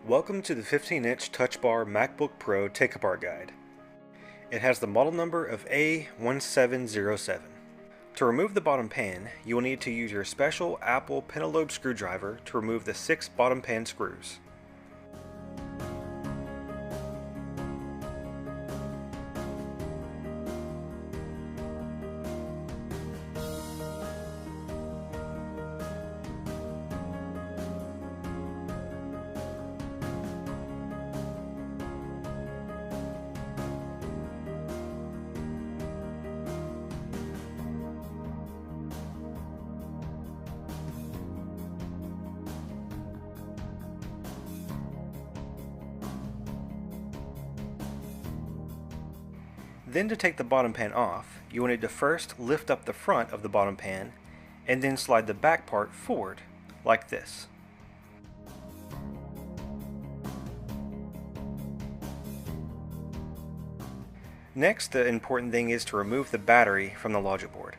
Welcome to the 15-inch Touch Bar MacBook Pro Take-Apart Guide. It has the model number of A1707. To remove the bottom pan, you will need to use your special Apple pentalobe screwdriver to remove the 6 bottom pan screws. Then to take the bottom pan off, you will need to first lift up the front of the bottom pan and then slide the back part forward, like this. Next, the important thing is to remove the battery from the logic board.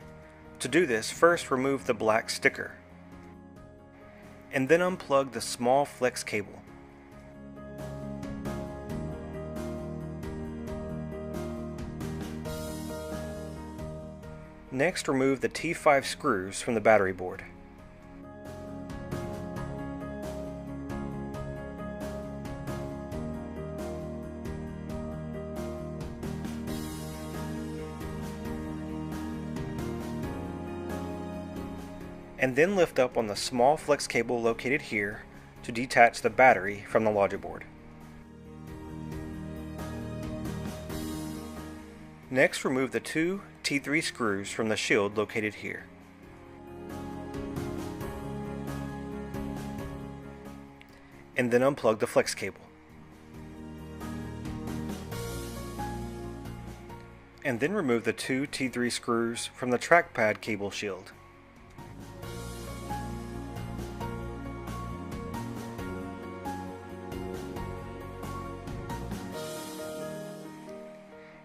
To do this, first remove the black sticker, and then unplug the small flex cable. Next, remove the T5 screws from the battery board. And then lift up on the small flex cable located here to detach the battery from the logic board. Next, remove the 2 T3 screws from the shield located here. And then unplug the flex cable. And then remove the 2 T3 screws from the trackpad cable shield.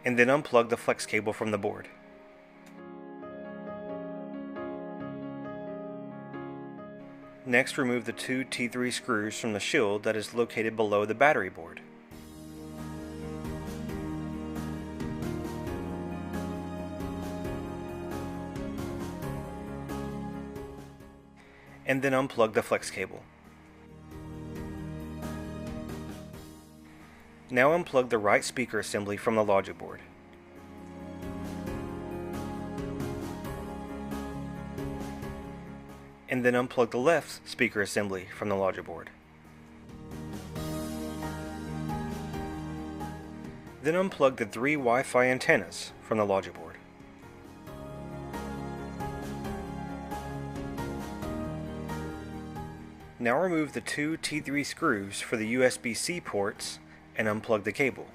And then unplug the flex cable from the board. Next, remove the 2 T3 screws from the shield that is located below the battery board. And then unplug the flex cable. Now unplug the right speaker assembly from the logic board. And then unplug the left speaker assembly from the logic board. Then unplug the 3 Wi-Fi antennas from the logic board. Now remove the 2 T3 screws for the USB-C ports and unplug the cable.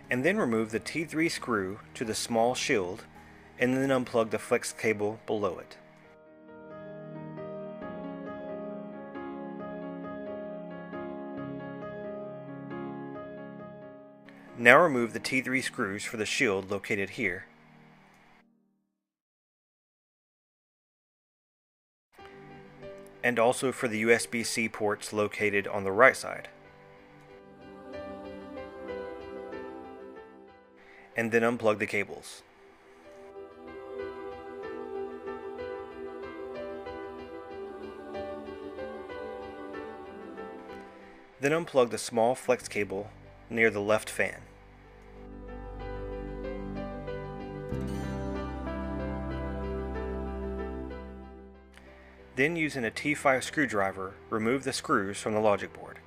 And then remove the T3 screw to the small shield and then unplug the flex cable below it. Now remove the T3 screws for the shield located here. And also for the USB-C ports located on the right side. And then unplug the cables. Then unplug the small flex cable near the left fan. Then, using a T5 screwdriver, remove the screws from the logic board.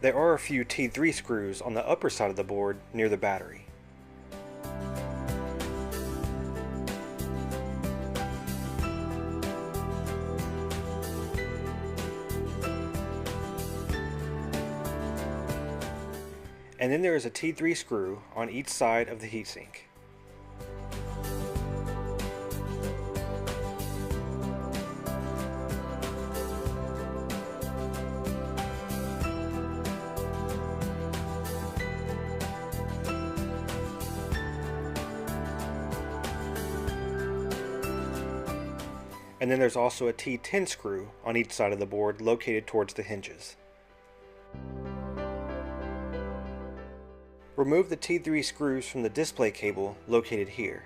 There are a few T3 screws on the upper side of the board near the battery. And then there is a T3 screw on each side of the heatsink. And then there's also a T10 screw on each side of the board located towards the hinges. Remove the T3 screws from the display cable located here.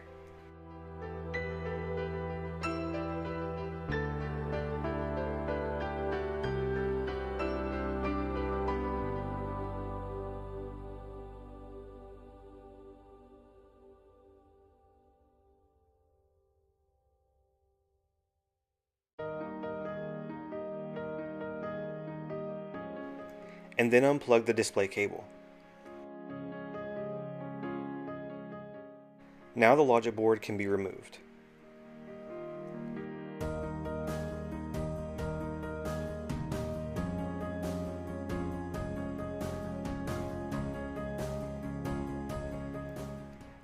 And then unplug the display cable. Now the logic board can be removed.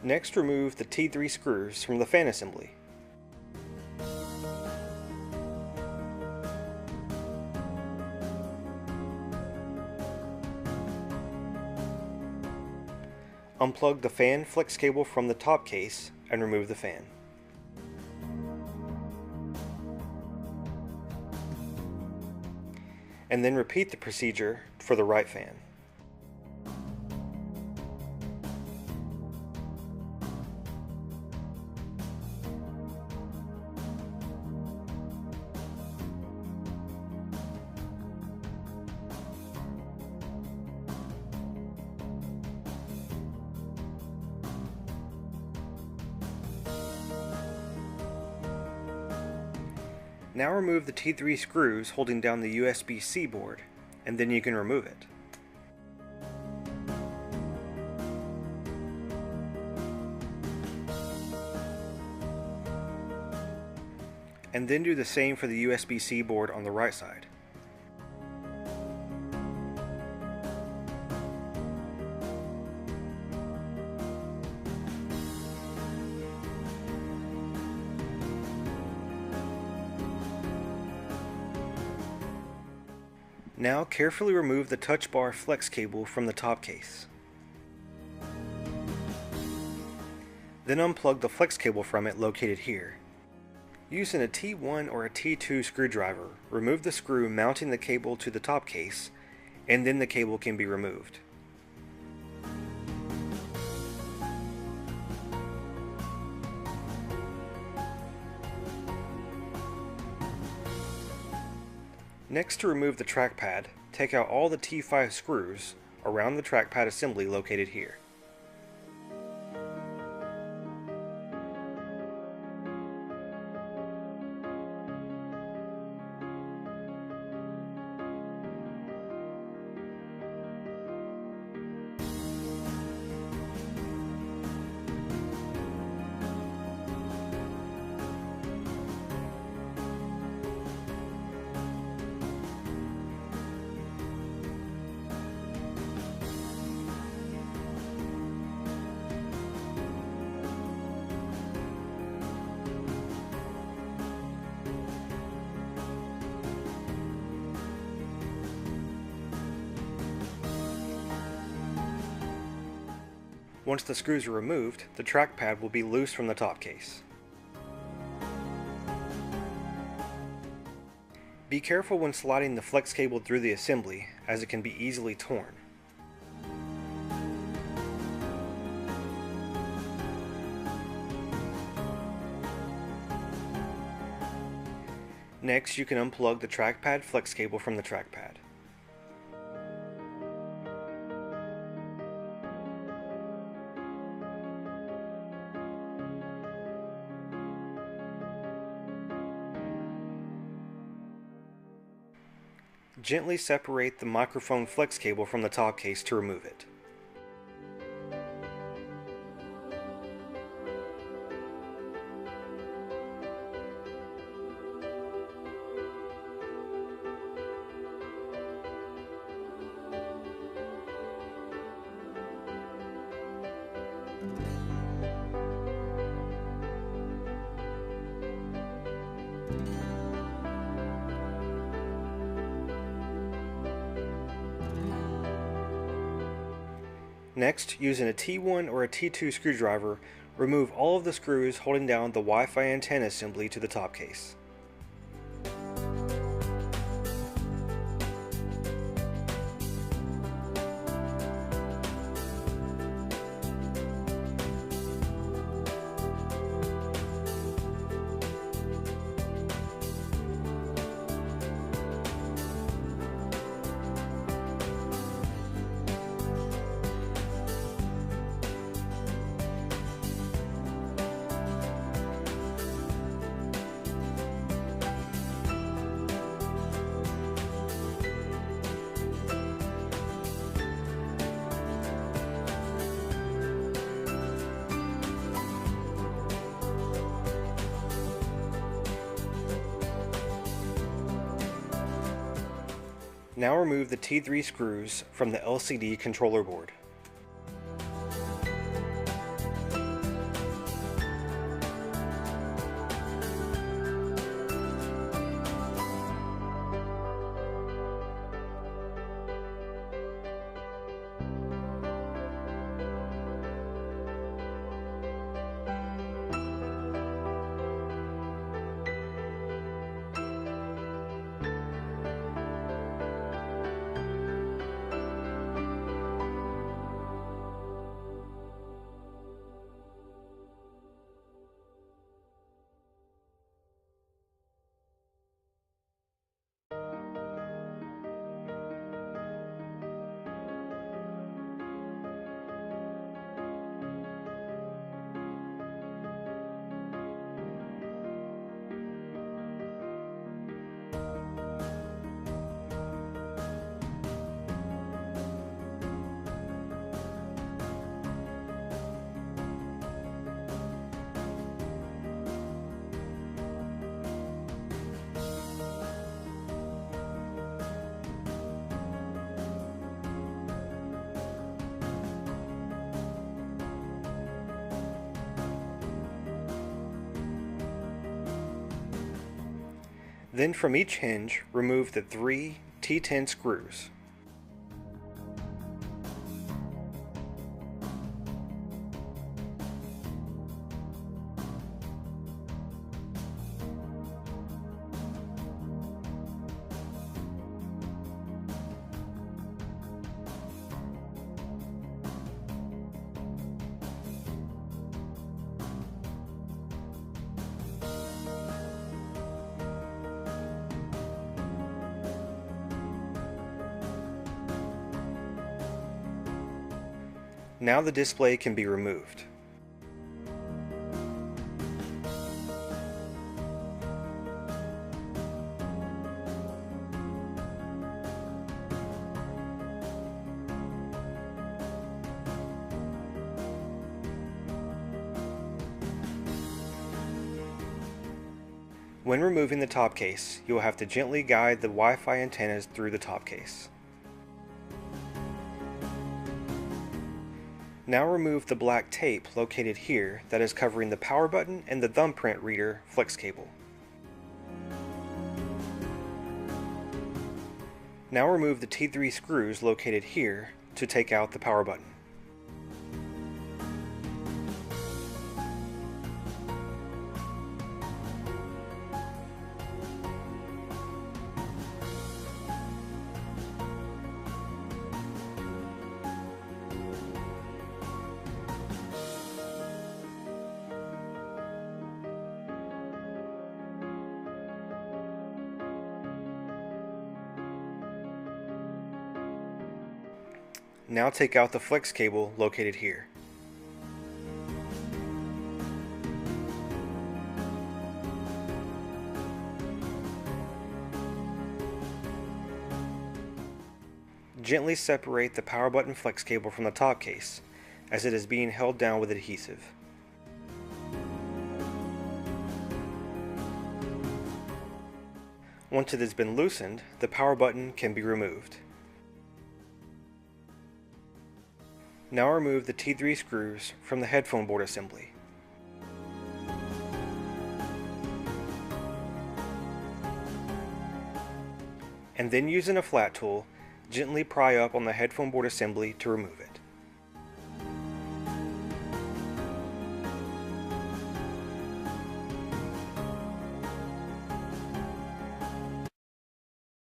Next, remove the T3 screws from the fan assembly. Unplug the fan flex cable from the top case and remove the fan. And then repeat the procedure for the right fan. Now remove the T3 screws holding down the USB-C board, and then you can remove it. And then do the same for the USB-C board on the right side. Now carefully remove the touch bar flex cable from the top case. Then unplug the flex cable from it located here. Using a T1 or a T2 screwdriver, remove the screw mounting the cable to the top case, and then the cable can be removed. Next, to remove the trackpad, take out all the T5 screws around the trackpad assembly located here. Once the screws are removed, the trackpad will be loose from the top case. Be careful when sliding the flex cable through the assembly, as it can be easily torn. Next, you can unplug the trackpad flex cable from the trackpad. Gently separate the microphone flex cable from the top case to remove it. Next, using a T1 or a T2 screwdriver, remove all of the screws holding down the Wi-Fi antenna assembly to the top case. Now remove the T3 screws from the LCD controller board. Then from each hinge, remove the 3 T10 screws. Now the display can be removed. When removing the top case, you will have to gently guide the Wi-Fi antennas through the top case. Now remove the black tape located here that is covering the power button and the thumbprint reader flex cable. Now remove the T3 screws located here to take out the power button. Now take out the flex cable located here. Gently separate the power button flex cable from the top case, as it is being held down with adhesive. Once it has been loosened, the power button can be removed. Now remove the T3 screws from the headphone board assembly. and then using a flat tool, gently pry up on the headphone board assembly to remove it.